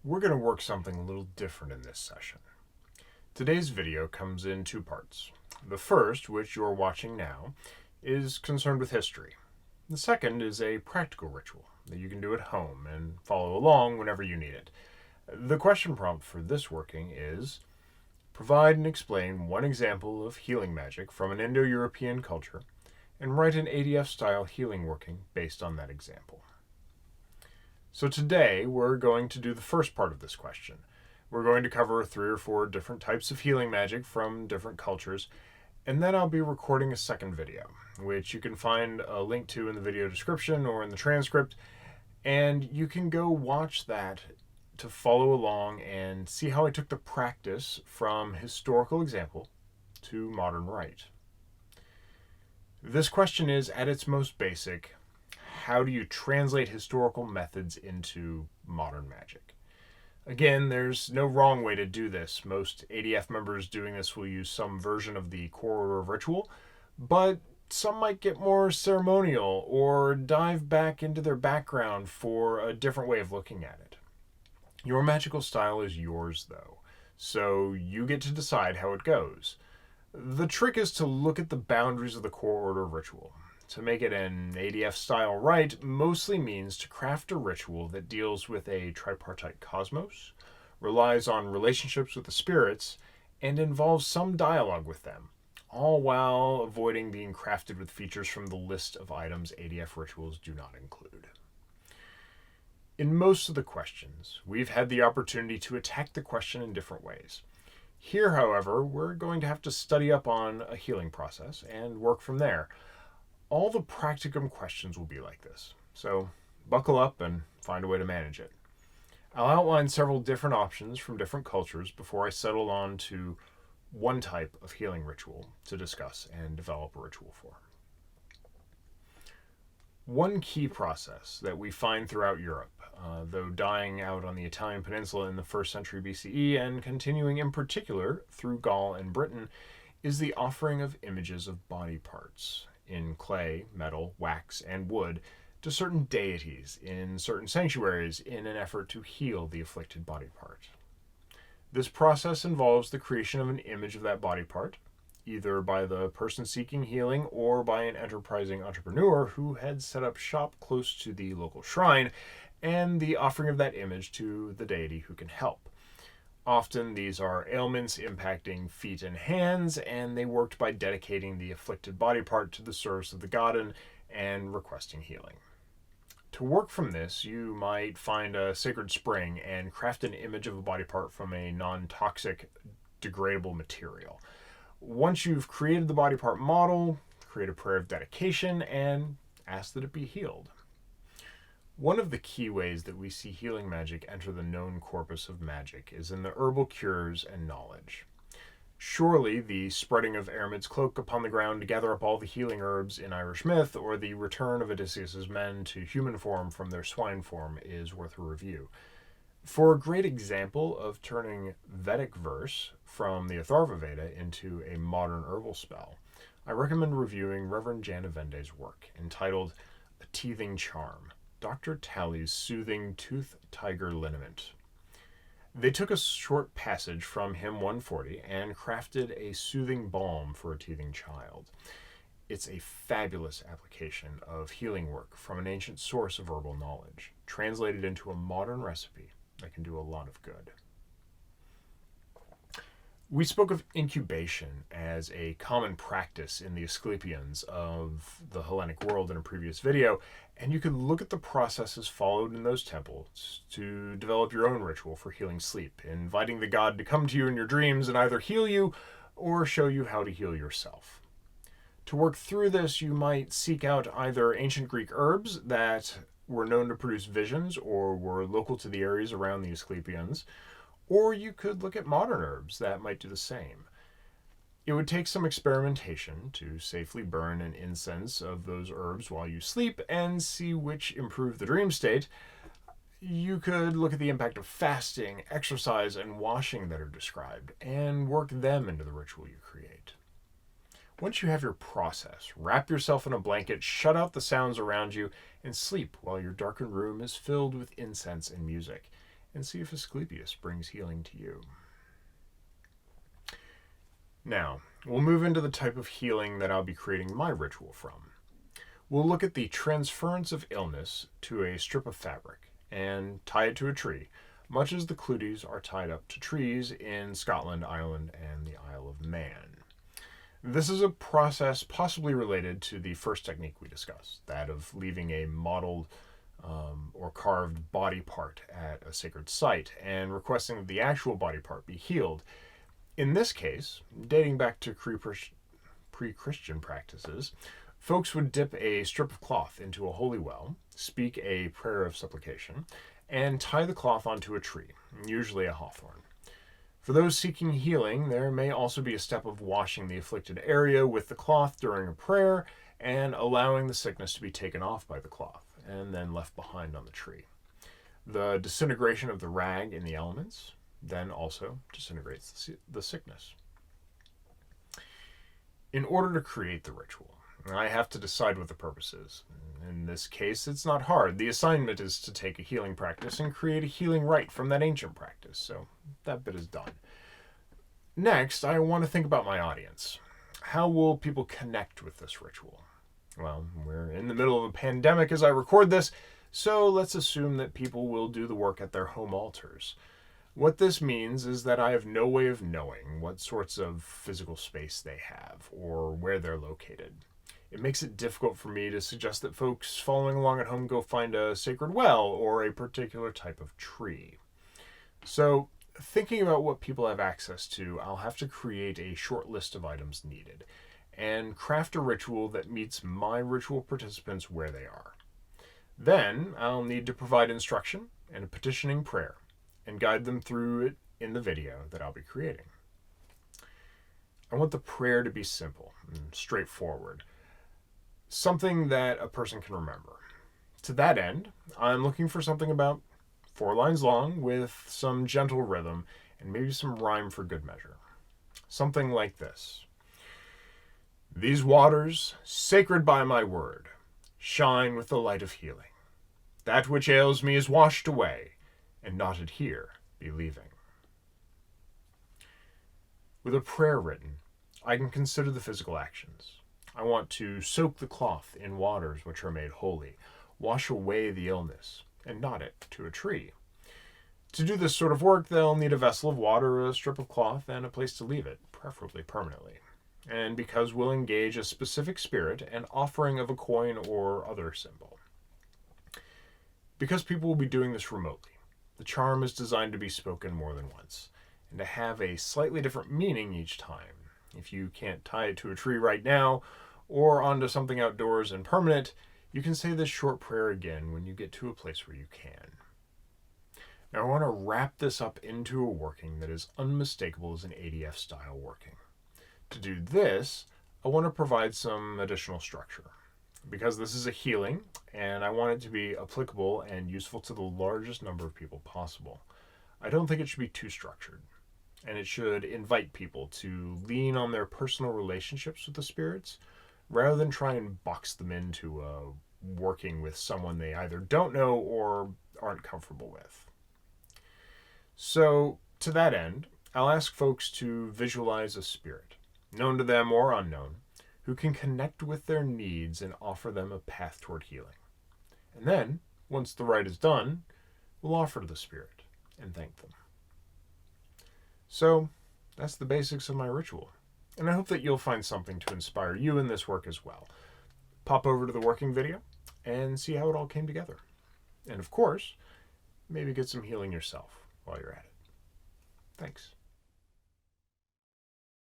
We're going to work something a little different in this session. Today's video comes in two parts. The first, which you're watching now, is concerned with history. The second is a practical ritual that you can do at home and follow along whenever you need it. The question prompt for this working is, provide and explain one example of healing magic from an Indo-European culture and write an ADF-style healing working based on that example. So today we're going to do the first part of this question. We're going to cover 3 or 4 different types of healing magic from different cultures, and then I'll be recording a second video, which you can find a link to in the video description or in the transcript, and you can go watch that to follow along and see how I took the practice from historical example to modern rite. This question is, at its most basic, how do you translate historical methods into modern magic? Again, there's no wrong way to do this. Most ADF members doing this will use some version of the core order of ritual, but some might get more ceremonial or dive back into their background for a different way of looking at it. Your magical style is yours, though, so you get to decide how it goes. The trick is to look at the boundaries of the core order of ritual. To make it an ADF-style rite mostly means to craft a ritual that deals with a tripartite cosmos, relies on relationships with the spirits, and involves some dialogue with them, all while avoiding being crafted with features from the list of items ADF rituals do not include. In most of the questions, we've had the opportunity to attack the question in different ways. Here, however, we're going to have to study up on a healing process and work from there. All the practicum questions will be like this, so buckle up and find a way to manage it. I'll outline several different options from different cultures before I settle on to one type of healing ritual to discuss and develop a ritual for. One key process that we find throughout Europe, though dying out on the Italian peninsula in the 1st century BCE and continuing in particular through Gaul and Britain, is the offering of images of body parts in clay, metal, wax, and wood to certain deities in certain sanctuaries in an effort to heal the afflicted body part. This process involves the creation of an image of that body part, either by the person seeking healing or by an enterprising entrepreneur who had set up shop close to the local shrine, and the offering of that image to the deity who can help. Often these are ailments impacting feet and hands, and they worked by dedicating the afflicted body part to the service of the godin and requesting healing. To work from this, you might find a sacred spring and craft an image of a body part from a non-toxic, degradable material. Once you've created the body part model, create a prayer of dedication and ask that it be healed. One of the key ways that we see healing magic enter the known corpus of magic is in the herbal cures and knowledge. Surely the spreading of Aramid's cloak upon the ground to gather up all the healing herbs in Irish myth, or the return of Odysseus's men to human form from their swine form is worth a review. For a great example of turning Vedic verse from the Atharva Veda into a modern herbal spell, I recommend reviewing Reverend Jana Vende's work entitled A Teething Charm, Dr. Talley's Soothing Tooth Tiger Liniment. They took a short passage from Hymn 140 and crafted a soothing balm for a teething child. It's a fabulous application of healing work from an ancient source of herbal knowledge, translated into a modern recipe that can do a lot of good. We spoke of incubation as a common practice in the Asclepians of the Hellenic world in a previous video, and you could look at the processes followed in those temples to develop your own ritual for healing sleep, inviting the god to come to you in your dreams and either heal you or show you how to heal yourself. To work through this, you might seek out either ancient Greek herbs that were known to produce visions or were local to the areas around the Asclepians, or you could look at modern herbs that might do the same. It would take some experimentation to safely burn an incense of those herbs while you sleep and see which improve the dream state. You could look at the impact of fasting, exercise, and washing that are described, and work them into the ritual you create. Once you have your process, wrap yourself in a blanket, shut out the sounds around you, and sleep while your darkened room is filled with incense and music. and see if Asclepius brings healing to you. Now, we'll move into the type of healing that I'll be creating my ritual from. We'll look at the transference of illness to a strip of fabric and tie it to a tree, much as the Cluties are tied up to trees in Scotland, Ireland, and the Isle of Man. This is a process possibly related to the first technique we discussed, that of leaving a modeled or carved body part at a sacred site and requesting that the actual body part be healed. In this case, dating back to pre-Christian practices, folks would dip a strip of cloth into a holy well, speak a prayer of supplication, and tie the cloth onto a tree, usually a hawthorn. For those seeking healing, there may also be a step of washing the afflicted area with the cloth during a prayer and allowing the sickness to be taken off by the cloth and then left behind on the tree. The disintegration of the rag in the elements then also disintegrates the sickness. In order to create the ritual, I have to decide what the purpose is. In this case, it's not hard. The assignment is to take a healing practice and create a healing rite from that ancient practice, so that bit is done. Next, I want to think about my audience. How will people connect with this ritual? Well, we're in the middle of a pandemic as I record this, so let's assume that people will do the work at their home altars. What this means is that I have no way of knowing what sorts of physical space they have or where they're located. It makes it difficult for me to suggest that folks following along at home go find a sacred well or a particular type of tree. So, thinking about what people have access to, I'll have to create a short list of items needed and craft a ritual that meets my ritual participants where they are. Then, I'll need to provide instruction and a petitioning prayer and guide them through it in the video that I'll be creating. I want the prayer to be simple and straightforward, something that a person can remember. To that end, I'm looking for something about 4 lines long with some gentle rhythm and maybe some rhyme for good measure. Something like this. These waters, sacred by my word, shine with the light of healing. That which ails me is washed away, and not adhere, believing. With a prayer written, I can consider the physical actions. I want to soak the cloth in waters which are made holy, wash away the illness, and knot it to a tree. To do this sort of work, they'll need a vessel of water, a strip of cloth, and a place to leave it, preferably permanently. And because we'll engage a specific spirit and offering of a coin or other symbol. Because people will be doing this remotely, the charm is designed to be spoken more than once, and to have a slightly different meaning each time. If you can't tie it to a tree right now, or onto something outdoors and permanent, you can say this short prayer again when you get to a place where you can. Now I want to wrap this up into a working that is unmistakable as an ADF style working. To do this, I want to provide some additional structure. Because this is a healing, and I want it to be applicable and useful to the largest number of people possible, I don't think it should be too structured. And it should invite people to lean on their personal relationships with the spirits, rather than try and box them into working with someone they either don't know or aren't comfortable with. So, to that end, I'll ask folks to visualize a spirit, known to them or unknown, who can connect with their needs and offer them a path toward healing. And then, once the rite is done, we'll offer to the spirit and thank them. So, that's the basics of my ritual. And I hope that you'll find something to inspire you in this work as well. Pop over to the working video and see how it all came together. And of course, maybe get some healing yourself while you're at it. Thanks.